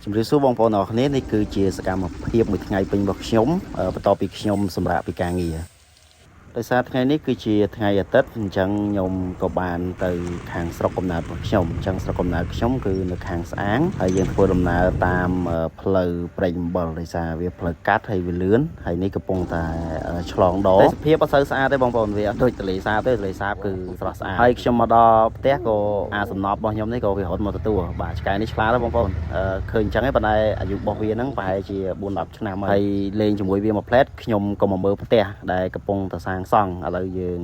ជំរាបសួរបងប្អូនអរគ្នានេះគឺជាសកម្មភាពមួយថ្ងៃពេញរបស់ខ្ញុំបន្ទាប់ពីខ្ញុំសម្រាប់ពីការងារដោយសារថ្ងៃនេះគឺជាថ្ងៃអាទិត្យអញ្ចឹងខ្ញុំក៏បានទៅខាងស្រុកកំណើតរបស់ខ្ញុំអញ្ចឹងស្រុកកំណើតខ្ញុំគឺនៅខាងស្អាងហើយយើងធ្វើដំណើរតាមផ្លូវព្រែកអំបិលដោយសារវាផ្លូវកាត់ហើយវាលឿនហើយនេះកំពុងតែឆ្លងដងទេសភាពអត់សូវស្អាតទេបងប្អូនវាអត់ដូចទន្លេសាបទេទន្លេសាបគឺស្រស់ស្អាតហើយខ្ញុំមកដល់ផ្ទះក៏អាសំណប់របស់ខ្ញុំនេះក៏វារត់មកទទួលបាទឆ្កែនេះឆ្លាតដែរបងប្អូនឃើញអញ្ចឹងឯងប៉ុន្តែអាយុរបស់វាហ្នឹងប្រហែលជា4-10ឆ្នាំហើយលេងជាមួយវាមួយផ្លែតខ្ញុំក៏មកមើលផ្ទះដែលកំពុងតែសាងសង់ឥឡូវយើង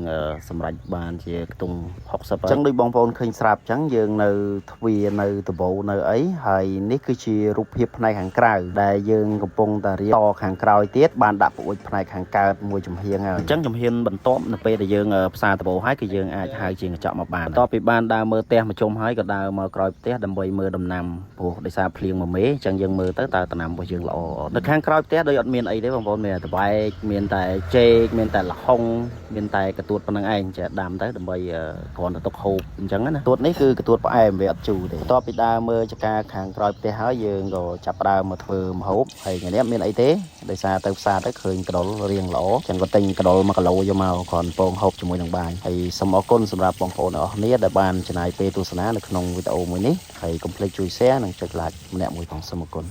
សម្រេចបានជាខ្ទង់60អញ្ចឹងដូចបងប្អូនឃើញស្រាប់អញ្ចឹងយើងនៅទ្វារនៅដបូនៅអីហើយនេះគឺជារូបភាពផ្នែកខាងក្រៅដែលយើងកំពុងតែរៀបតខាងក្រោយទៀតបានដាក់ពូជផ្នែកខាងកើតមួយចំហៀងហើយអញ្ចឹងចំហៀងបន្ទាប់នៅពេលដែលយើងផ្សារដបូហើយគឺយើងអាចហៅជាងកញ្ចក់មកបានបន្ទាប់ពីបានដើរមើលផ្ទះមកជុំហើយក៏ដើរមកក្រោយផ្ទះដើម្បីមើលដំណាំព្រោះដោយសារភ្លៀងមកមេអញ្ចឹងយើងមើលទៅតើដំណាំរបស់យើងល្អនៅខាងក្រោយផ្ទះដូចអត់មានអីទេបងប្អូនមានតែបែកមានតែចេកមានតែល្ហុងមានតែកទួតប៉ុណ្្នឹងឯងចេះដាំទៅដើម្បីគ្រាន់តែទុកហូបអញ្ចឹងណាកទួតនេះគឺកទួតផ្អែមវាអត់ជូរទេបន្ទាប់ពីដើរមើលចកាខាងក្រោយផ្ទះហើយយើងក៏ចាប់ផ្ដើមមកធ្វើម្ហូបហើយថ្ងៃនេះមានអីទេដោយសារទៅផ្សារទៅឃើញកដុលរៀងល្អអញ្ចឹងក៏ទិញកដុល1គីឡូយកមកគ្រាន់ពងហូបជាមួយនឹងបាយហើយសូមអរគុណសម្រាប់បងប្អូនទាំងអស់គ្នាដែលបានចំណាយពេលទស្សនានៅក្នុងវីដេអូមួយនេះហើយកុំភ្លេចជួយ share និងចុច like ម្នាក់មួយផងសូមអរគុណ